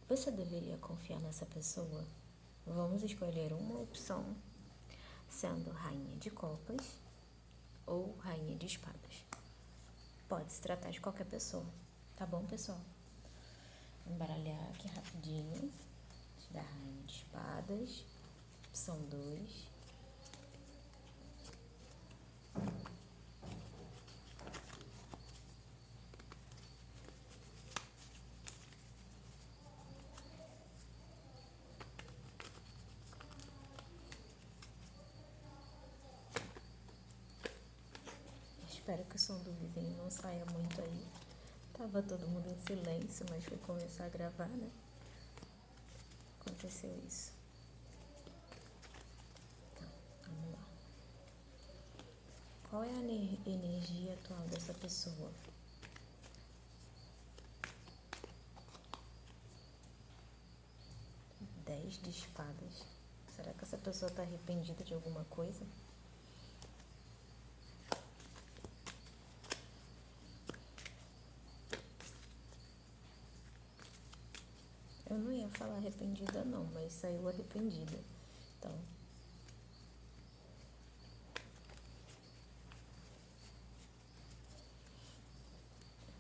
Você deveria confiar nessa pessoa? Vamos escolher uma opção, sendo rainha de copas ou rainha de espadas. Pode se tratar de qualquer pessoa, tá bom, pessoal? Embaralhar aqui rapidinho. Da rainha de espadas, opção 2. Espero que o som do vizinho não saia muito aí. Tava todo mundo em silêncio, mas foi começar a gravar, né? Aconteceu isso. Tá, vamos lá. Qual é a energia atual dessa pessoa? 10 de espadas. Será que essa pessoa tá arrependida de alguma coisa? Eu não ia falar arrependida não, mas saiu arrependida. Então,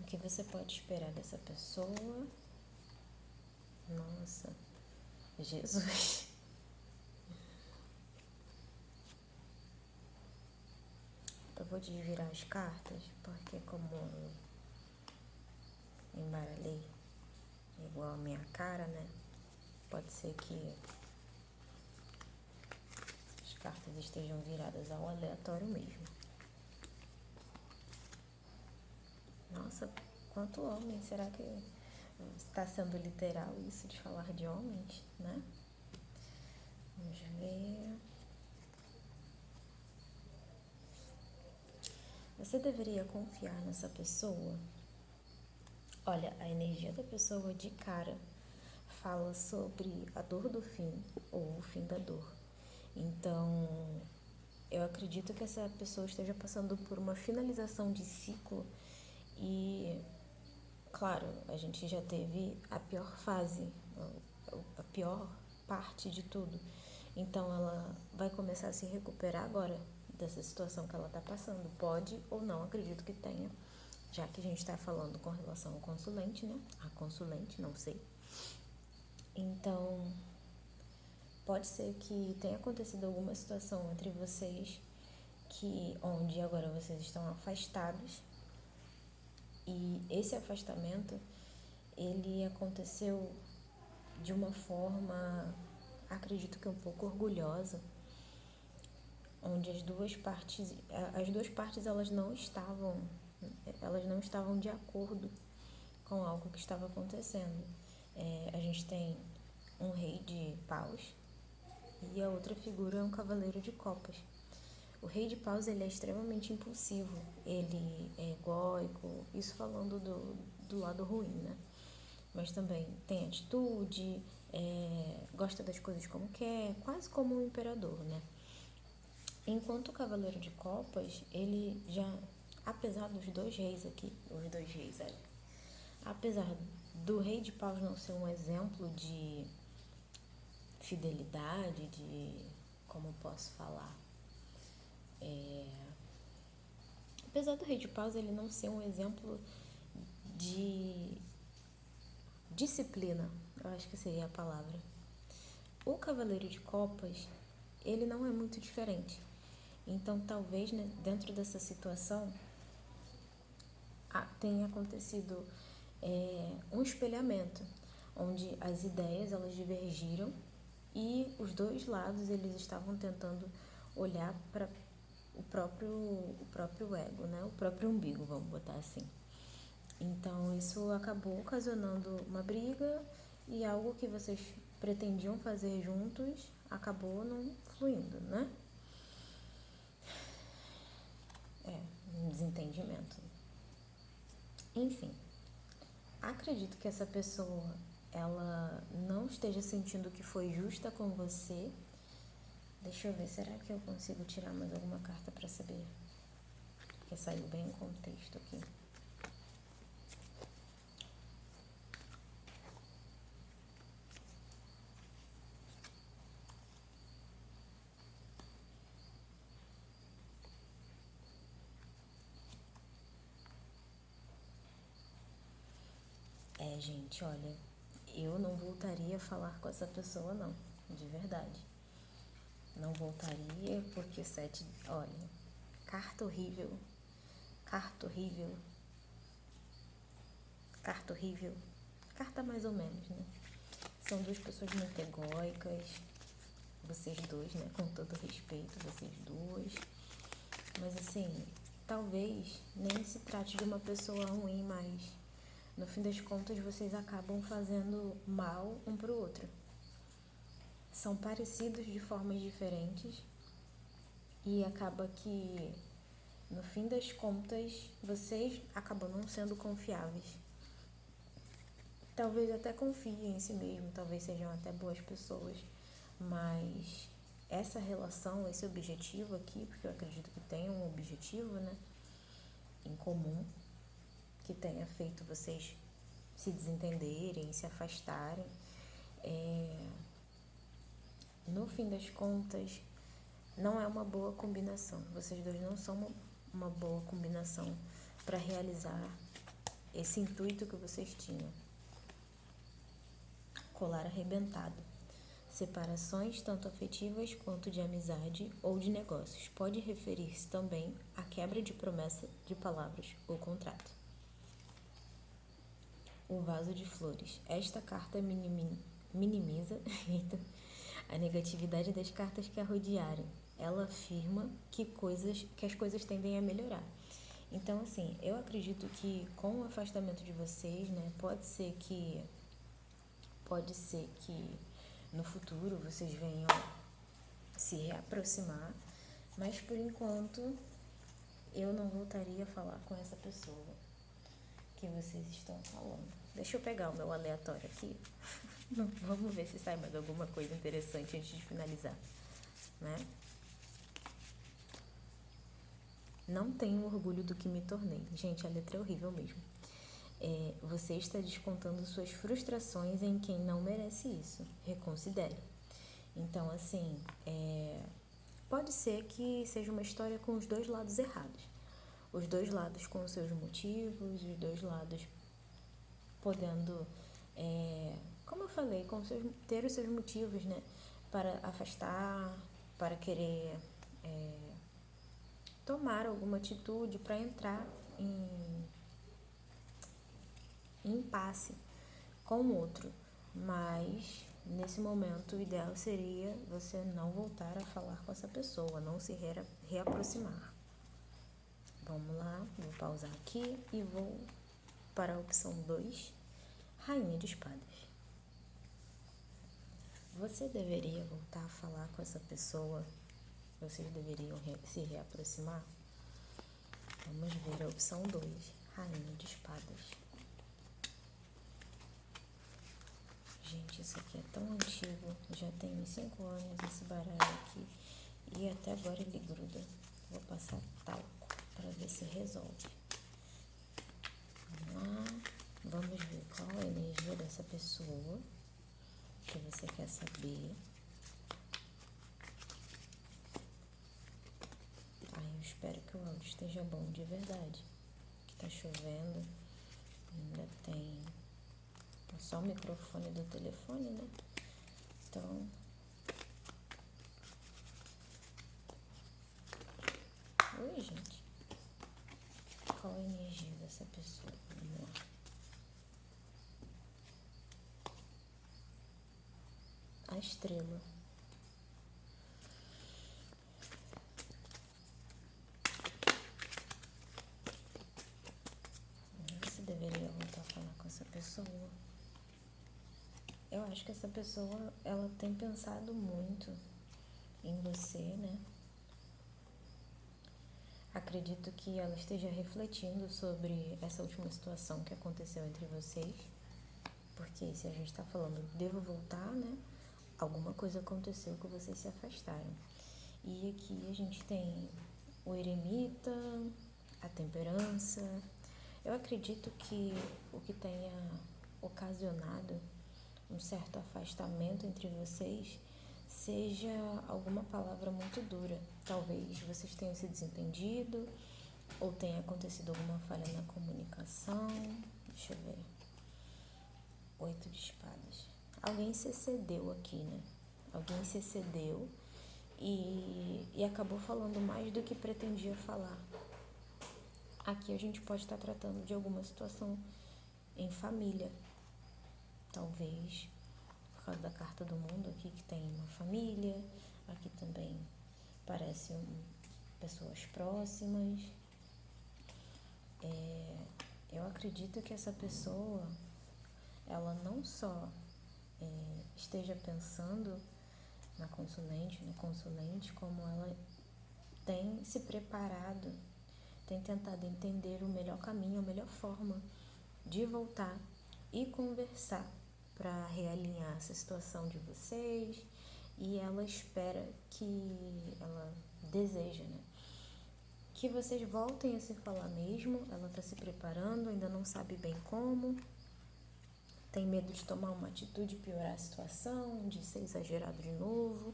o que você pode esperar dessa pessoa? Nossa, Jesus. Eu vou desvirar as cartas, porque como eu embaralhei igual a minha cara, né? Pode ser que as cartas estejam viradas ao aleatório mesmo. Nossa, quanto homem, será que está sendo literal isso de falar de homens, né? Vamos ver. Você deveria confiar nessa pessoa? Olha, a energia da pessoa de cara fala sobre a dor do fim ou o fim da dor. Então, eu acredito que essa pessoa esteja passando por uma finalização de ciclo e, claro, a gente já teve a pior fase, a pior parte de tudo. Então, ela vai começar a se recuperar agora dessa situação que ela está passando. Pode ou não, acredito que tenha, já que a gente está falando com relação ao consulente, né? A consulente, não sei. Então, pode ser que tenha acontecido alguma situação entre vocês onde agora vocês estão afastados e esse afastamento ele aconteceu de uma forma, acredito que um pouco orgulhosa, onde as duas partes elas não estavam de acordo com algo que estava acontecendo. A gente tem um rei de paus e a outra figura é um cavaleiro de copas. O rei de paus ele é extremamente impulsivo, ele é egóico, isso falando do lado ruim, né? Mas também tem atitude, gosta das coisas como quer, quase como um imperador, né? Enquanto o cavaleiro de copas, ele já, apesar dos dois reis aqui, os dois reis, apesar do rei de paus não ser um exemplo de fidelidade, como posso falar, apesar do rei de paus ele não ser um exemplo de disciplina, eu acho que seria a palavra. O cavaleiro de copas, ele não é muito diferente. Então, talvez, né, dentro dessa situação, tenha acontecido um espelhamento, onde as ideias elas divergiram e os dois lados eles estavam tentando olhar para o próprio ego, né? O próprio umbigo, vamos botar assim. Então, isso acabou ocasionando uma briga e algo que vocês pretendiam fazer juntos acabou não fluindo, né? Um desentendimento. Enfim, acredito que essa pessoa ela não esteja sentindo que foi justa com você. Deixa eu ver, será que eu consigo tirar mais alguma carta para saber? Porque saiu bem em contexto aqui. Gente, olha, eu não voltaria a falar com essa pessoa, não, de verdade. Não voltaria porque olha, carta horrível, carta horrível, carta horrível, carta mais ou menos, né? São duas pessoas muito egóicas, vocês dois, né? Com todo respeito, vocês duas. Mas assim, talvez nem se trate de uma pessoa ruim, mas no fim das contas vocês acabam fazendo mal um pro outro. São parecidos de formas diferentes e acaba que no fim das contas vocês acabam não sendo confiáveis. Talvez até confiem em si mesmo, talvez sejam até boas pessoas, mas essa relação, esse objetivo aqui, porque eu acredito que tem um objetivo, né, em comum, que tenha feito vocês se desentenderem, se afastarem, no fim das contas, não é uma boa combinação. Vocês dois não são uma boa combinação para realizar esse intuito que vocês tinham. Colar arrebentado. Separações tanto afetivas quanto de amizade ou de negócios. Pode referir-se também à quebra de promessa de palavras ou contrato. O vaso de flores. Esta carta minimiza a negatividade das cartas que a rodearem. Ela afirma que as coisas tendem a melhorar. Então, assim, eu acredito que com o afastamento de vocês, né, pode ser que no futuro vocês venham se reaproximar, mas por enquanto eu não voltaria a falar com essa pessoa que vocês estão falando. Deixa eu pegar o meu aleatório aqui. Vamos ver se sai mais alguma coisa interessante antes de finalizar, né? Não tenho orgulho do que me tornei. Gente, a letra é horrível mesmo. Você está descontando suas frustrações em quem não merece isso. Reconsidere. Então, assim, pode ser que seja uma história com os dois lados errados. Os dois lados com os seus motivos, os dois lados podendo, como eu falei, ter os seus motivos, né? Para afastar, para querer tomar alguma atitude, para entrar em impasse com o outro. Mas nesse momento o ideal seria você não voltar a falar com essa pessoa, não se reaproximar. Vamos lá, vou pausar aqui e vou para a opção 2, Rainha de Espadas. Você deveria voltar a falar com essa pessoa? Vocês deveriam se reaproximar? Vamos ver a opção 2, Rainha de Espadas. Gente, isso aqui é tão antigo, já tem uns 5 anos esse baralho aqui e até agora ele gruda. Vou passar talco para ver se resolve. Vamos lá, vamos ver qual é a energia dessa pessoa que você quer saber. Eu espero que o áudio esteja bom de verdade, que tá chovendo, ainda tem só o microfone do telefone, né? Então, oi, gente. Qual a energia dessa pessoa? Vamos lá. A estrela. Você deveria voltar a falar com essa pessoa. Eu acho que essa pessoa, ela tem pensado muito em você, né? Acredito que ela esteja refletindo sobre essa última situação que aconteceu entre vocês. Porque se a gente tá falando, devo voltar, né? Alguma coisa aconteceu que vocês se afastaram. E aqui a gente tem o eremita, a temperança. Eu acredito que o que tenha ocasionado um certo afastamento entre vocês seja alguma palavra muito dura. Talvez vocês tenham se desentendido ou tenha acontecido alguma falha na comunicação. Deixa eu ver. 8 de espadas. Alguém se excedeu aqui, né? Alguém se excedeu e acabou falando mais do que pretendia falar. Aqui a gente pode estar tratando de alguma situação em família. Talvez, por causa da carta do mundo aqui, que tem uma família. Aqui também parece pessoas próximas. Eu acredito que essa pessoa, ela não só esteja pensando na consulente, no consulente, como ela tem se preparado, tem tentado entender o melhor caminho, a melhor forma de voltar e conversar para realinhar essa situação de vocês. E ela espera ela deseja, né? Que vocês voltem a se falar mesmo. Ela está se preparando, ainda não sabe bem como. Tem medo de tomar uma atitude e piorar a situação, de ser exagerado de novo.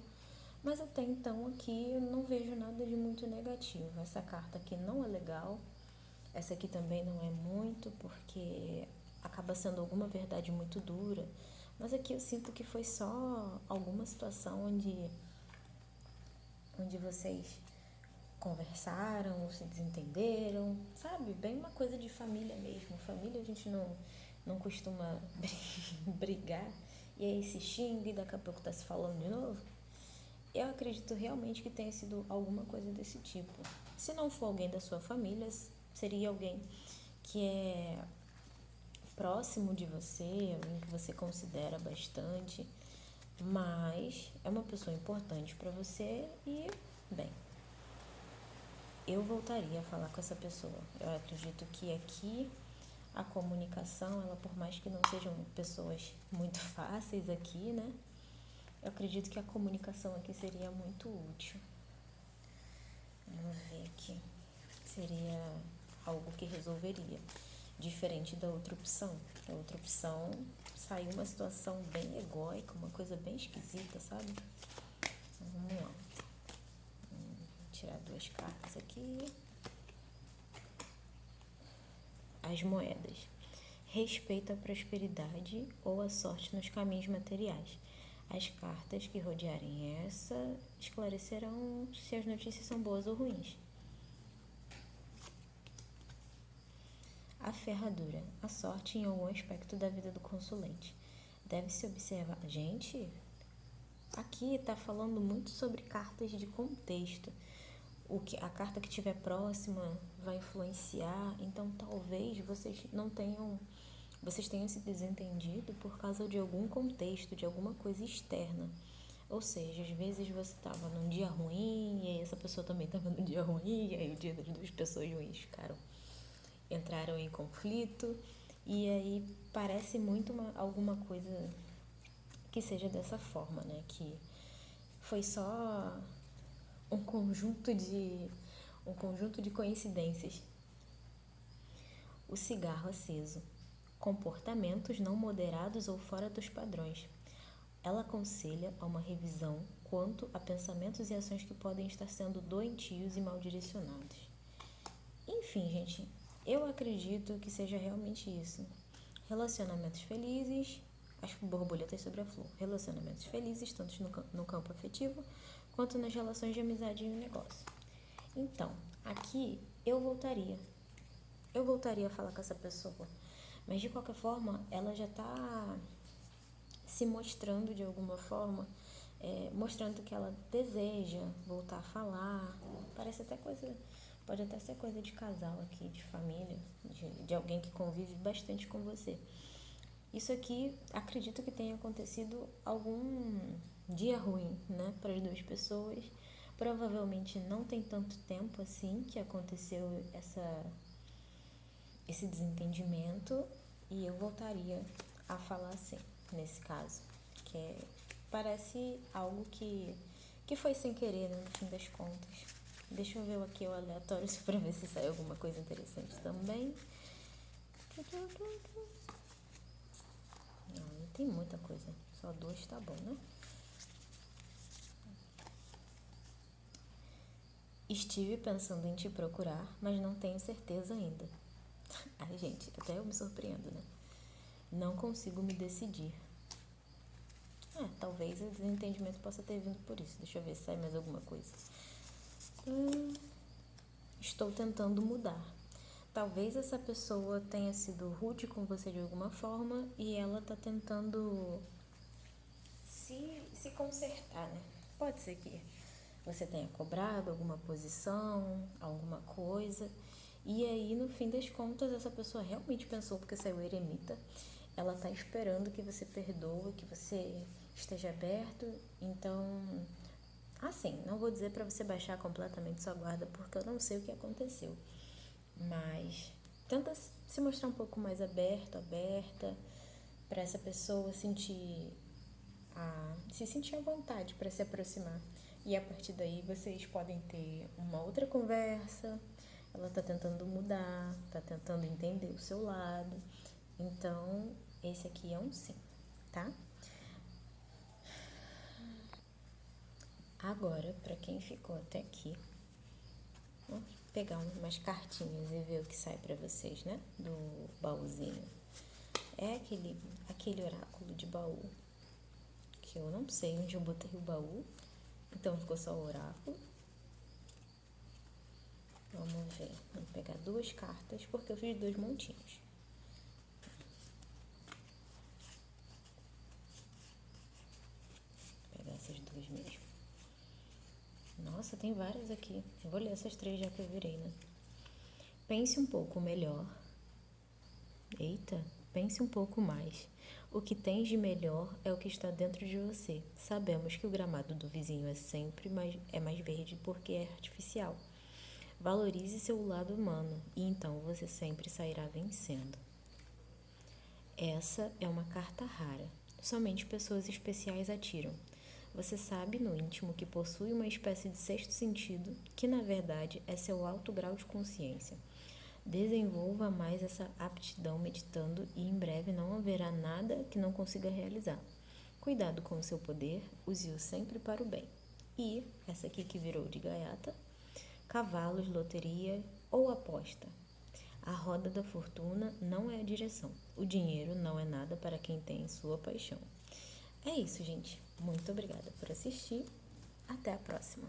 Mas até então aqui eu não vejo nada de muito negativo. Essa carta aqui não é legal. Essa aqui também não é muito, porque acaba sendo alguma verdade muito dura. Mas aqui eu sinto que foi só alguma situação onde vocês conversaram ou se desentenderam, sabe? Bem uma coisa de família mesmo. Família a gente não costuma brigar e aí se xinga e daqui a pouco tá se falando de novo. Eu acredito realmente que tenha sido alguma coisa desse tipo. Se não for alguém da sua família, seria alguém que é próximo de você, alguém que você considera bastante, mas é uma pessoa importante para você e, bem, eu voltaria a falar com essa pessoa. Eu acredito que aqui a comunicação, ela por mais que não sejam pessoas muito fáceis aqui, né? Eu acredito que a comunicação aqui seria muito útil. Vamos ver aqui. Seria algo que resolveria. Diferente da outra opção. A outra opção saiu uma situação bem egóica, uma coisa bem esquisita, sabe? Então, vamos lá. Vou tirar 2 cartas aqui. As moedas. Respeito à prosperidade ou à sorte nos caminhos materiais. As cartas que rodearem essa esclarecerão se as notícias são boas ou ruins. A ferradura, a sorte em algum aspecto da vida do consulente. Deve-se observar. Gente, aqui está falando muito sobre cartas de contexto. A carta que estiver próxima vai influenciar. Então, talvez vocês tenham se desentendido por causa de algum contexto, de alguma coisa externa. Ou seja, às vezes você estava num dia ruim, e aí essa pessoa também estava num dia ruim, e aí o dia das 2 pessoas ruins entraram em conflito, e aí parece muito alguma coisa que seja dessa forma, né? Que foi só um conjunto de coincidências. O cigarro aceso. Comportamentos não moderados ou fora dos padrões. Ela aconselha a uma revisão quanto a pensamentos e ações que podem estar sendo doentios e mal direcionados. Enfim, gente, eu acredito que seja realmente isso. Relacionamentos felizes, as borboletas sobre a flor. Relacionamentos felizes, tanto no campo afetivo, quanto nas relações de amizade e negócio. Então, aqui eu voltaria a falar com essa pessoa. Mas de qualquer forma, ela já está se mostrando de alguma forma, mostrando que ela deseja voltar a falar. Parece até coisa, pode até ser coisa de casal aqui, de família, de alguém que convive bastante com você. Isso aqui, acredito que tenha acontecido algum dia ruim, né, para as 2 pessoas. Provavelmente não tem tanto tempo assim que aconteceu esse desentendimento, e eu voltaria a falar assim, nesse caso, que parece algo que foi sem querer, né, no fim das contas. Deixa eu ver aqui o aleatório para ver se sai alguma coisa interessante também. Não tem muita coisa, só 2 tá bom, né? Estive pensando em te procurar, mas não tenho certeza ainda. Ai, gente, até eu me surpreendo, né? Não consigo me decidir. Talvez o desentendimento possa ter vindo por isso. Deixa eu ver se sai mais alguma coisa. Estou tentando mudar. Talvez essa pessoa tenha sido rude com você de alguma forma e ela tá tentando se consertar, né? Pode ser que você tenha cobrado alguma posição, alguma coisa, e aí no fim das contas essa pessoa realmente pensou, porque saiu eremita, ela tá esperando que você perdoe, que você esteja aberto. Então, assim, não vou dizer para você baixar completamente sua guarda, porque eu não sei o que aconteceu, mas tenta se mostrar um pouco mais aberto, aberta, para essa pessoa se sentir à vontade para se aproximar. E a partir daí vocês podem ter uma outra conversa. Ela está tentando mudar, está tentando entender o seu lado. Então, esse aqui é um sim, tá? Agora, para quem ficou até aqui, vou pegar umas cartinhas e ver o que sai para vocês, né? Do baúzinho. É aquele oráculo de baú, que eu não sei onde eu botei o baú, então ficou só o oráculo. Vamos ver, vou pegar 2 cartas, porque eu fiz 2 montinhos. Vou pegar essas 2 mesmo. Nossa, tem várias aqui. Eu vou ler essas 3 já que eu virei, né? Pense um pouco melhor. Eita, pense um pouco mais. O que tens de melhor é o que está dentro de você. Sabemos que o gramado do vizinho é mais verde porque é artificial. Valorize seu lado humano e então você sempre sairá vencendo. Essa é uma carta rara. Somente pessoas especiais a tiram. Você sabe no íntimo que possui uma espécie de sexto sentido, que na verdade é seu alto grau de consciência. Desenvolva mais essa aptidão meditando e em breve não haverá nada que não consiga realizar. Cuidado com o seu poder, use-o sempre para o bem. E essa aqui que virou de gaiata, cavalos, loteria ou aposta. A roda da fortuna não é a direção. O dinheiro não é nada para quem tem sua paixão. É isso, gente. Muito obrigada por assistir. Até a próxima.